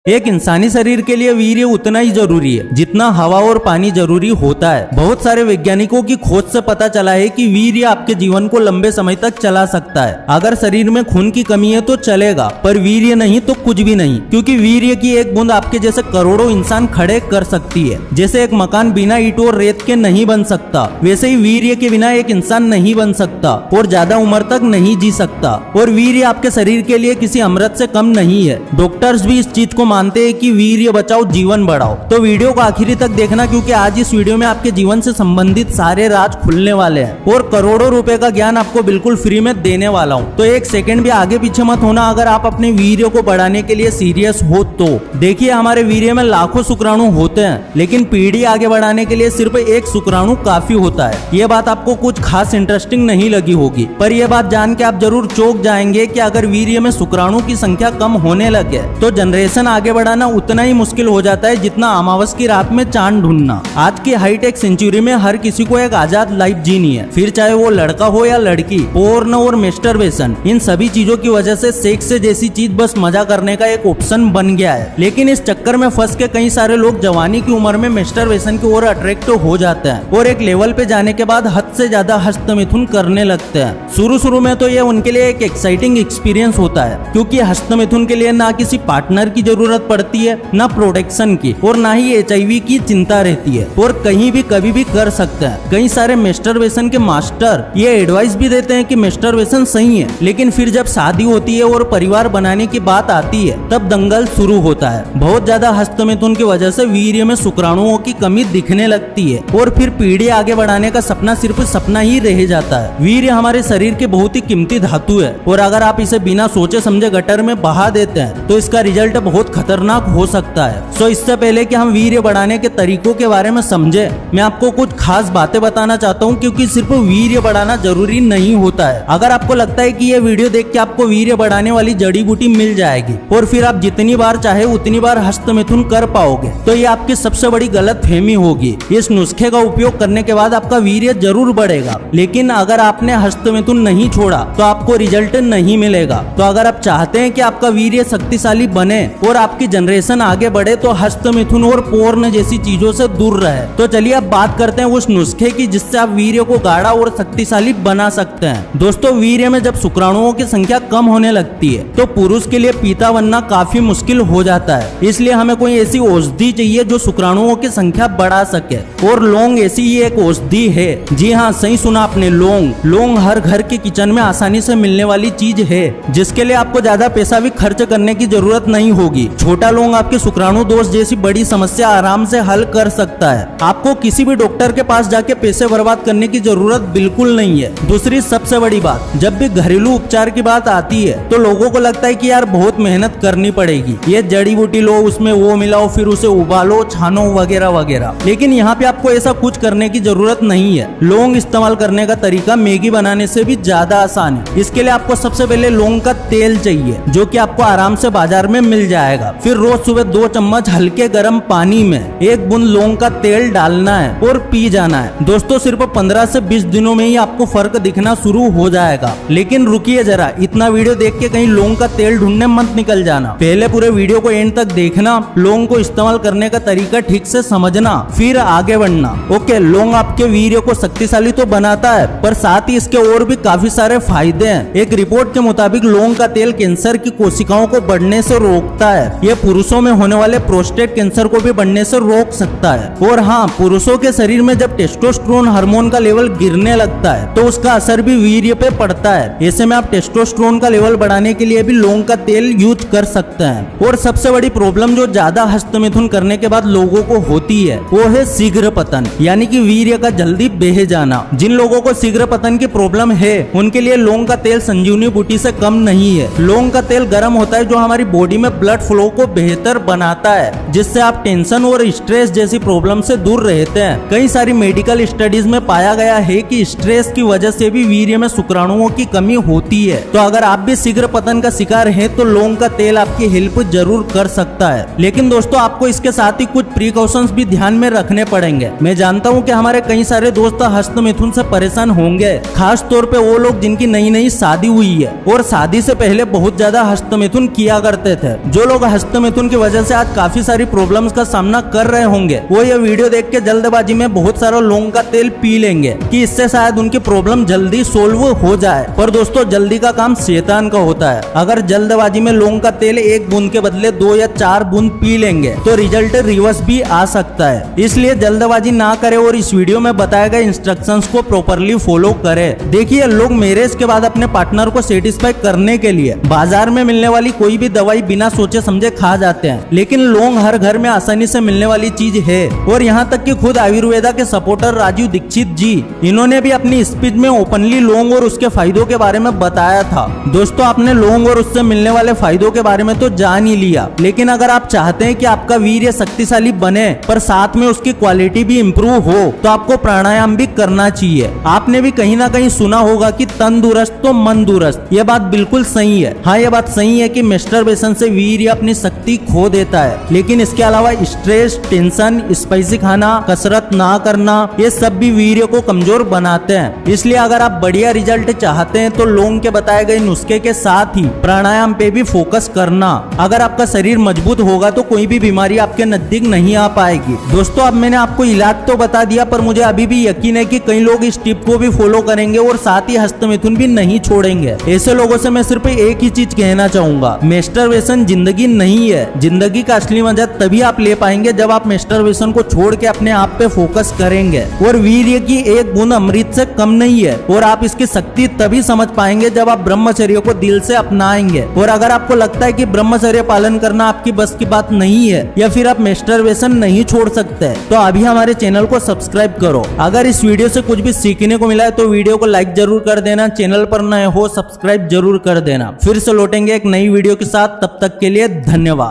एक इंसानी शरीर के लिए वीर्य उतना ही जरूरी है जितना हवा और पानी जरूरी होता है। बहुत सारे वैज्ञानिकों की खोज से पता चला है कि वीर्य आपके जीवन को लंबे समय तक चला सकता है। अगर शरीर में खून की कमी है तो चलेगा, पर वीर्य नहीं तो कुछ भी नहीं, क्योंकि वीर्य की एक बूंद आपके जैसे करोड़ों इंसान खड़े कर सकती है। जैसे एक मकान बिना ईंट और रेत के नहीं बन सकता, वैसे ही वीर्य के बिना एक इंसान नहीं बन सकता और ज्यादा उम्र तक नहीं जी सकता। और वीर्य आपके शरीर के लिए किसी अमृत से कम नहीं है। डॉक्टर्स भी इस चीज को मानते हैं कि वीर्य बचाओ जीवन बढ़ाओ। तो वीडियो को आखिरी तक देखना, क्योंकि आज इस वीडियो में आपके जीवन से संबंधित सारे राज खुलने वाले हैं और करोड़ों रुपए का ज्ञान आपको बिल्कुल फ्री में देने वाला हूँ। तो एक सेकंड भी आगे पीछे मत होना अगर आप अपने वीर्य को बढ़ाने के लिए सीरियस हो तो। देखिए, हमारे वीर्य में लाखों शुक्राणु होते हैं, लेकिन पीढ़ी आगे बढ़ाने के लिए सिर्फ एक शुक्राणु काफी होता है। ये बात आपको कुछ खास इंटरेस्टिंग नहीं लगी होगी, पर यह बात जान के आप जरूर चौंक जाएंगे कि अगर वीर्य में शुक्राणु की संख्या कम होने लगे तो जनरेशन आगे बढ़ाना उतना ही मुश्किल हो जाता है जितना अमावस की रात में चांद ढूंढना। आज की हाईटेक सेंचुरी में हर किसी को एक आजाद लाइफ जीनी है, फिर चाहे वो लड़का हो या लड़की। पोर्न और मेस्टरबेशन, इन सभी चीजों की वजह से सेक्स जैसी चीज बस मजा करने का एक ऑप्शन बन गया है। लेकिन इस चक्कर में फंस के कई सारे लोग जवानी की उम्र में मेस्टरबेशन की ओर अट्रैक्ट हो जाते हैं और एक लेवल पे जाने के बाद हद से ज्यादा हस्तमिथुन करने लगते हैं। शुरू में तो ये उनके लिए एक एक्साइटिंग एक्सपीरियंस होता है, क्योंकि हस्तमिथुन के लिए ना किसी पार्टनर की जरूरत पड़ती है, ना प्रोटेक्शन की, और ना ही HIV की चिंता रहती है, और कहीं भी कभी भी कर सकते हैं। कई सारे मेस्टरबेशन के मास्टर ये एडवाइस भी देते हैं कि मेस्टरबेशन सही है, लेकिन फिर जब शादी होती है और परिवार बनाने की बात आती है तब दंगल शुरू होता है। बहुत ज्यादा हस्तमिथुन की वजह से वीर्य में शुक्राणुओं की कमी दिखने लगती है और फिर पीढ़ी आगे बढ़ाने का सपना सिर्फ सपना ही रह जाता है। वीर्य हमारे शरीर की बहुत ही कीमती धातु है, और अगर आप इसे बिना सोचे समझे गटर में बहा देते हैं तो इसका रिजल्ट बहुत खतरनाक हो सकता है। सो इससे पहले कि हम वीर्य बढ़ाने के तरीकों के बारे में समझे, मैं आपको कुछ खास बातें बताना चाहता हूँ, क्योंकि सिर्फ वीर्य बढ़ाना जरूरी नहीं होता है। अगर आपको लगता है कि ये वीडियो देख के आपको वीर्य बढ़ाने वाली जड़ी बूटी मिल जाएगी और फिर आप जितनी बार चाहे उतनी बार हस्तमिथुन कर पाओगे, तो ये आपकी सबसे बड़ी गलतफहमी होगी। इस नुस्खे का उपयोग करने के बाद आपका वीर्य जरूर बढ़ेगा, लेकिन अगर आपने हस्तमिथुन नहीं छोड़ा तो आपको रिजल्ट नहीं मिलेगा। तो अगर आप चाहते हैं कि आपका वीर्य शक्तिशाली बने और आपकी जनरेशन आगे बढ़े तो हस्तमिथुन और पोर्न जैसी चीजों से दूर रहे। तो चलिए अब बात करते हैं उस नुस्खे की जिससे आप वीर्य को गाढ़ा और शक्तिशाली बना सकते हैं। दोस्तों, वीर्य में जब शुक्राणुओं की संख्या कम होने लगती है तो पुरुष के लिए पिता बनना काफी मुश्किल हो जाता है। इसलिए हमें कोई ऐसी औषधि चाहिए जो शुक्राणुओं की संख्या बढ़ा सके, और लौंग ऐसी ही एक औषधि है। जी हाँ, सही सुना आपने, लौंग। लौंग हर घर के किचन में आसानी से मिलने वाली चीज है, जिसके लिए आपको ज्यादा पैसा भी खर्च करने की जरूरत नहीं होगी। छोटा लौंग आपके शुक्राणु दोष जैसी बड़ी समस्या आराम से हल कर सकता है। आपको किसी भी डॉक्टर के पास जाके पैसे बर्बाद करने की जरूरत बिल्कुल नहीं है। दूसरी सबसे बड़ी बात, जब भी घरेलू उपचार की बात आती है तो लोगों को लगता है कि यार बहुत मेहनत करनी पड़ेगी, ये जड़ी बूटी लो, उसमें वो मिलाओ, फिर उसे उबालो, छानो वगैरह वगैरह। लेकिन यहाँ पे आपको ऐसा कुछ करने की जरूरत नहीं है। लौंग इस्तेमाल करने का तरीका मैगी बनाने से भी ज्यादा आसान है। इसके लिए आपको सबसे पहले लौंग का तेल चाहिए, जो कि आपको आराम से बाजार में मिल जाएगा। फिर रोज सुबह 2 चम्मच हल्के गर्म पानी में 1 बूंद लौंग का तेल डालना है और पी जाना है। दोस्तों, सिर्फ 15 से 20 दिनों में ही आपको फर्क दिखना शुरू हो जाएगा। लेकिन रुकिए जरा, इतना वीडियो देख के कहीं लौंग का तेल ढूंढने मत निकल जाना। पहले पूरे वीडियो को एंड तक देखना, लौंग को इस्तेमाल करने का तरीका ठीक से समझना, फिर आगे बढ़ना। ओके, लौंग आपके वीर्य को शक्तिशाली तो बनाता है, पर साथ ही इसके और भी काफी सारे फायदे हैं। एक रिपोर्ट के मुताबिक लौंग का तेल कैंसर की कोशिकाओं को बढ़ने से रोकता है। यह पुरुषों में होने वाले प्रोस्टेट कैंसर को भी बढ़ने से रोक सकता है। और हाँ, पुरुषों के शरीर में जब टेस्टोस्टेरोन हार्मोन का लेवल गिरने लगता है तो उसका असर भी वीर्य पे पड़ता है। ऐसे में आप टेस्टोस्टेरोन का लेवल बढ़ाने के लिए भी लौंग का तेल यूज कर सकते हैं। और सबसे बड़ी प्रॉब्लम जो ज्यादा हस्तमिथुन करने के बाद लोगों को होती है वो है शीघ्र पतन, यानी कि वीर्य का जल्दी बह जाना। जिन लोगों को शीघ्र पतन की प्रॉब्लम है उनके लिए लौंग का तेल संजीवनी बूटी से कम नहीं है। लौंग का तेल गर्म होता है जो हमारी बॉडी में ब्लड फ्लो को बेहतर बनाता है, जिससे आप टेंशन और स्ट्रेस जैसी प्रॉब्लम से दूर रहते हैं। कई सारी मेडिकल स्टडीज में पाया गया है कि स्ट्रेस की वजह से भी वीर्य में शुक्राणुओं की कमी होती है। तो अगर आप भी शीघ्र पतन का शिकार हैं तो लौंग का तेल आपकी हेल्प जरूर कर सकता है। लेकिन दोस्तों, आपको इसके साथ ही कुछ प्रिकॉशंस भी ध्यान में रखने पड़ेंगे। मैं जानता हूँ कि हमारे कई सारे दोस्त हस्तमिथुन से परेशान होंगे, खास तौर पे वो लोग जिनकी नई नई शादी हुई है और शादी से पहले बहुत ज्यादा हस्तमिथुन किया करते थे। जो लोग हस्तमिथुन की वजह से आज काफी सारी प्रॉब्लम्स का सामना कर रहे होंगे, वो ये वीडियो देख के जल्दबाजी में बहुत सारा लौंग का तेल पी लेंगे कि इससे शायद उनकी प्रॉब्लम जल्दी सोल्व हो जाए। पर दोस्तों, जल्दी का काम शैतान का होता है। अगर जल्दबाजी में लौंग का तेल 1 बूंद के बदले 2 या 4 बूंद पी लेंगे तो रिजल्ट रिवर्स भी आ सकता है। इसलिए जल्दबाजी ना करें और इस वीडियो में बताए गए इंस्ट्रक्शंस को प्रॉपरली फॉलो करें। देखिए, लोग मैरिज के बाद अपने पार्टनर को सेटिस्फाई करने के लिए बाजार में मिलने वाली कोई भी दवाई बिना सोचे समझे खा जाते हैं, लेकिन लौंग हर घर में आसानी से मिलने वाली चीज है। और यहाँ तक कि खुद आयुर्वेदा के सपोर्टर राजीव दीक्षित जी, इन्होंने भी अपनी स्पीच में ओपनली लौंग और उसके फायदों के बारे में बताया था। दोस्तों, आपने लौंग और उससे मिलने वाले फायदों के बारे में तो जान ही लिया, लेकिन अगर आप चाहते हैं कि आपका वीर्य शक्तिशाली बने पर साथ में उसकी क्वालिटी भी इम्प्रूव हो तो आपको प्राणायाम भी करना चाहिए। आपने भी कहीं ना कहीं सुना होगा कि तन दुरुस्त तो मन दुरुस्त। यह बात बिल्कुल सही है। हाँ, यह बात सही है कि मैस्टरबेशन से वीर्य अपनी शक्ति खो देता है, लेकिन इसके अलावा स्ट्रेस, टेंशन, स्पाइसी खाना, कसरत ना करना, ये सब भी वीर्य को कमजोर बनाते हैं। इसलिए अगर आप बढ़िया रिजल्ट चाहते हैं तो लौंग के बताए गए नुस्खे के साथ ही प्राणायाम पे भी फोकस करना। अगर आपका शरीर मजबूत होगा तो कोई भी बीमारी आपके नजदीक नहीं आ पाएगी। दोस्तों, अब मैंने आपको इलाज तो बता दिया, पर मुझे अभी भी यकीन है कि कई लोग इस टिप को भी फॉलो करेंगे और साथ ही हस्तमिथुन भी नहीं छोड़ेंगे। ऐसे लोगों से मैं सिर्फ एक ही चीज कहना चाहूंगा, मैस्टरबेशन जिंदगी नहीं है। जिंदगी का असली मजा तभी आप ले पाएंगे जब आप मैस्टरबेशन को छोड़ के अपने आप पे फोकस करेंगे। और वीर्य की 1 बूंद अमृत से कम नहीं है, और आप इसकी शक्ति तभी समझ पाएंगे जब आप ब्रह्मचर्य को दिल से अपनाएंगे। और अगर आपको लगता है कि ब्रह्मचर्य पालन करना आपकी बस की बात नहीं है या फिर आप मैस्टरबेशन नहीं छोड़ सकते, तो अभी हमारे चैनल को सब्सक्राइब करो। अगर इस वीडियो से कुछ भी सीखने को मिला है तो वीडियो को लाइक जरूर कर देना, चैनल पर नए हो सब्सक्राइब जरूर कर देना। फिर से लौटेंगे एक नई वीडियो के साथ, तब तक के लिए धन्यवाद।